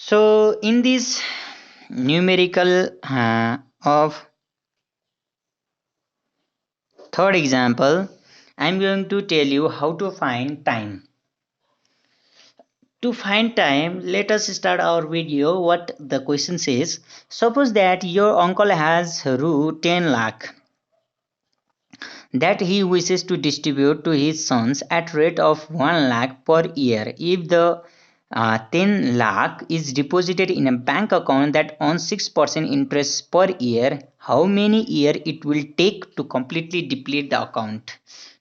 So in this numerical of third example, I'm going to tell you how to find time. To find time, let us start our video. What the question says, suppose that your uncle has rue 10 lakh that he wishes to distribute to his sons at rate of 1 lakh per year. If the 10 lakh is deposited in a bank account that earns 6% interest per year, how many years it will take to completely deplete the account?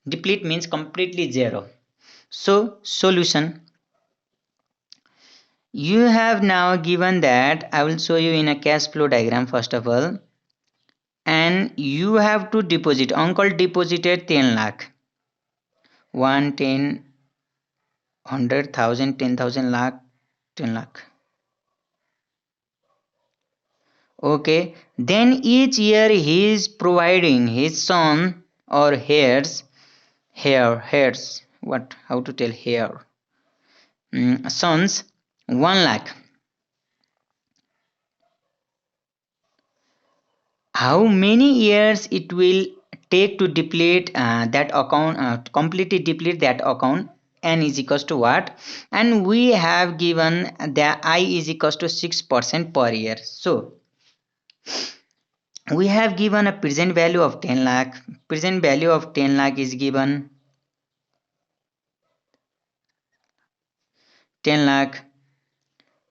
Deplete means completely zero. So solution, you have now given that I will show you in a cash flow diagram first of all, and you have to deposit. Uncle deposited 10 lakh, 1, 10, 100,000, 10,000 lakh, 10 lakh. Okay, then each year he is providing his son or heirs, what, how to tell heir, sons 1 lakh. How many years it will take to deplete that account, completely deplete that account? N is equals to what? And we have given the I is equals to 6% per year. So we have given a present value of 10 lakh. Present value of 10 lakh is given 10 lakh,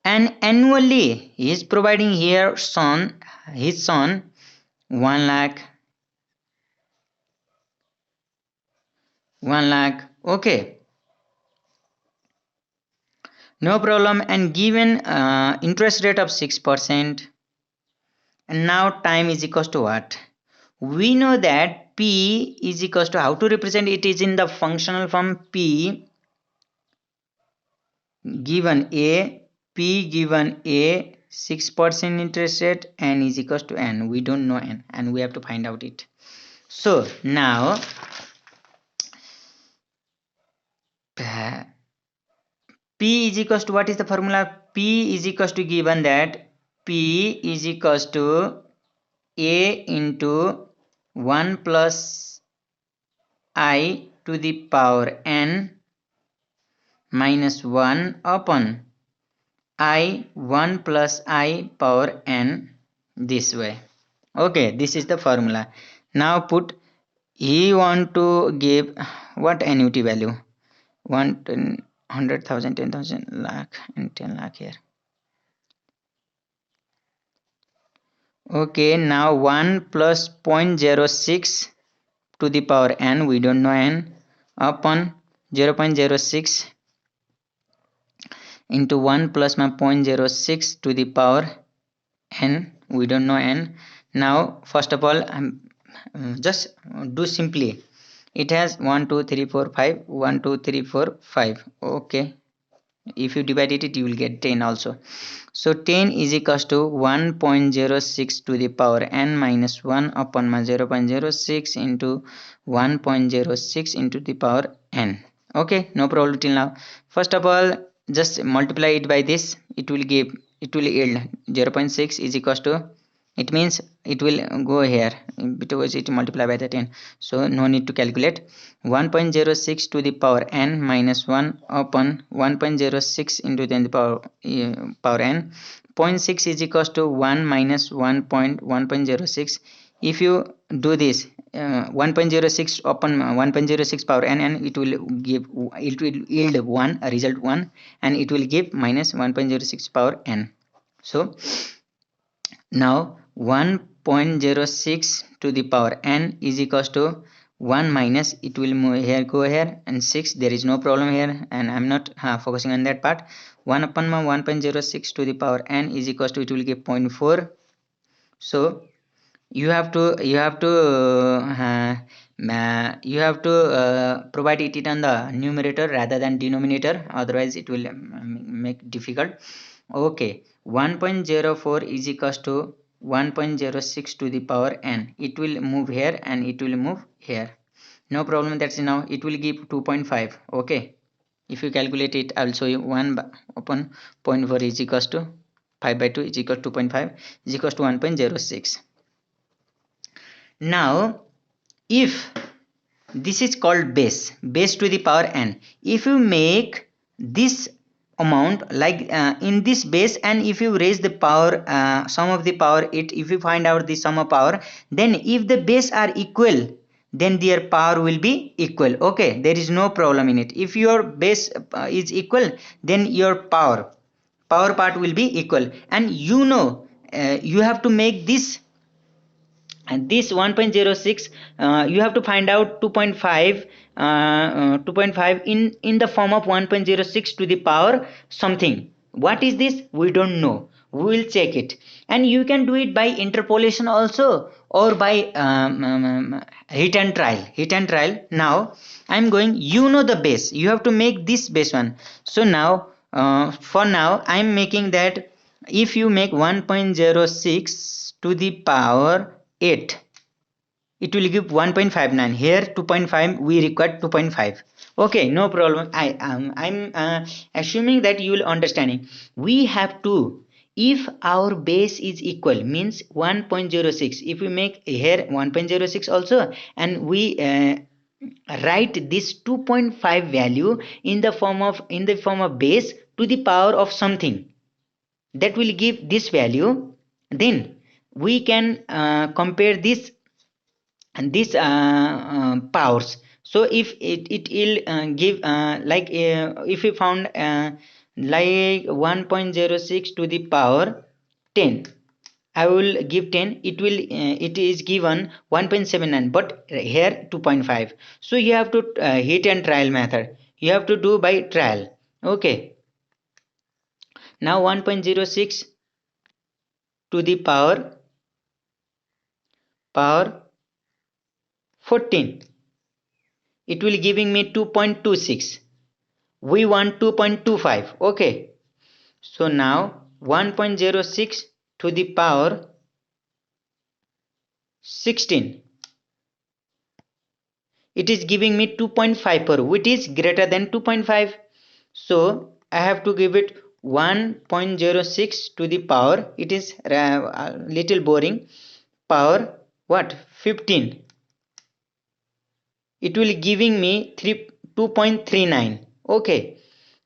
and annually he is providing here his son 1 lakh, 1 lakh. Okay, no problem, and given interest rate of 6%. And now time is equals to what? We know that P is equals to, how to represent it is in the functional form P given A, P given A, 6% interest rate, N is equals to N. We don't know N and we have to find out it. So now P is equals to, what is the formula? P is equals to, given that P is equals to A into 1 plus I to the power N minus 1 upon I 1 plus I power N, this way. Okay, this is the formula. Now put, he want to give what annuity value? 1, 10, 100,000, 10,000, lakh and 10 lakh here. Okay, now 1 plus 0.06 to the power N, we don't know N, upon 0.06 into 1 plus my 0.06 to the power N, we don't know N. Now first of all, just do simply. It has 1 2 3 4 5, 1 2 3 4 5. Okay, if you divide it you will get 10 also. So 10 is equals to 1.06 to the power N minus 1 upon my 0.06 into 1.06 into the power N. Okay, no problem till now. First of all, just multiply it by this, it will yield 0.6 is equals to, it means it will go here because it multiply by the 10, so no need to calculate. 1.06 to the power N minus 1 upon 1.06 into 10 to the power N. 0.6 is equals to 1 minus 1.1.06. If you do this, 1.06 upon 1.06 power N, and it will yield 1, a result 1, and it will give minus 1.06 power N. So now 1.06 to the power N is equals to 1 minus, it will move here, go here, and 6, there is no problem here and I'm not focusing on that part. 1 upon my 1.06 to the power N is equals to, it will give 0.4. so you have to provide it on the numerator rather than denominator, otherwise it will make difficult. Okay, 1.04 is equals to 1.06 to the power N. It will move here and it will move here. No problem, that's now it will give 2.5. Okay, if you calculate it, I will show you. 1 upon 0.4 is equals to 5 by 2 is equal to 2.5 is equal to 1.06. Now if this is called base to the power n, if you make this amount like in this base, and if you raise the power sum of the power it, if you find out the sum of power, then if the base are equal, then their power will be equal. Okay, there is no problem in it. If your base is equal, then your power part will be equal. And you have to make this, and this 1.06 you have to find out 2.5 in the form of 1.06 to the power something. What is this? We don't know. We will check it, and you can do it by interpolation also, or by hit and trial. Now I'm going, the base, you have to make this base one. So now for now I'm making that. If you make 1.06 to the power 8, it will give 1.59. Here 2.5, we require 2.5. Okay, no problem. I'm assuming that you will understanding. We have to, if our base is equal, means 1.06, if we make here 1.06 also, and we write this 2.5 value in the form of base to the power of something, that will give this value, then we can compare this and these powers. So if it will give if we found like 1.06 to the power 10, I will give 10, it will it is given 1.79, but here 2.5. So you have to hit and trial method, you have to do by trial. Okay, now 1.06 to the power 14, it will giving me 2.26. We want 2.25. Okay, so now 1.06 to the power 16, it is giving me 2.5 per, which is greater than 2.5. So I have to give it 1.06 to the power, it is a little boring, power what, 15, it will giving me 2.39. Okay,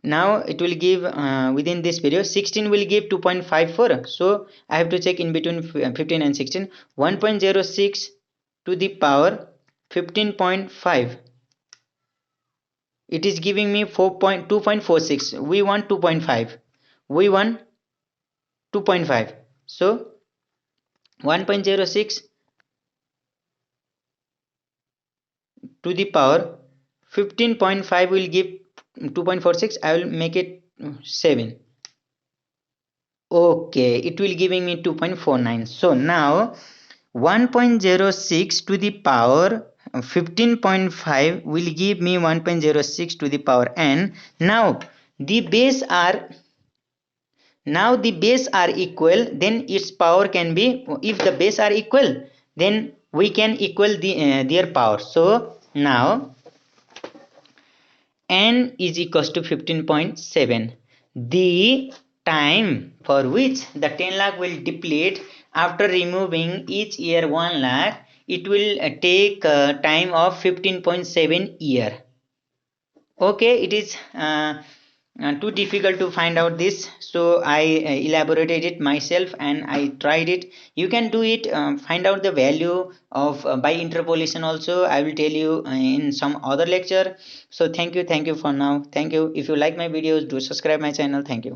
now it will give within this period 16 will give 2.54. So I have to check in between 15 and 16. 1.06 to the power 15.5, it is giving me 2.46. We want 2.5, we want 2.5. So 1.06 to the power 15.5 will give 2.46. I will make it 7. Okay, it will giving me 2.49. So now 1.06 to the power 15.5 will give me 1.06 to the power n. Now the base are equal, then its power can be, if the base are equal, then we can equal their power. So now n is equals to 15.7. The time for which the 10 lakh will deplete after removing each year 1 lakh, it will take time of 15.7 year. Okay, it is too difficult to find out this, so I elaborated it myself and I tried it. You can do it, find out the value of by interpolation also. I will tell you in some other lecture. So thank you for now. Thank you. If you like my videos, do subscribe my channel. Thank you.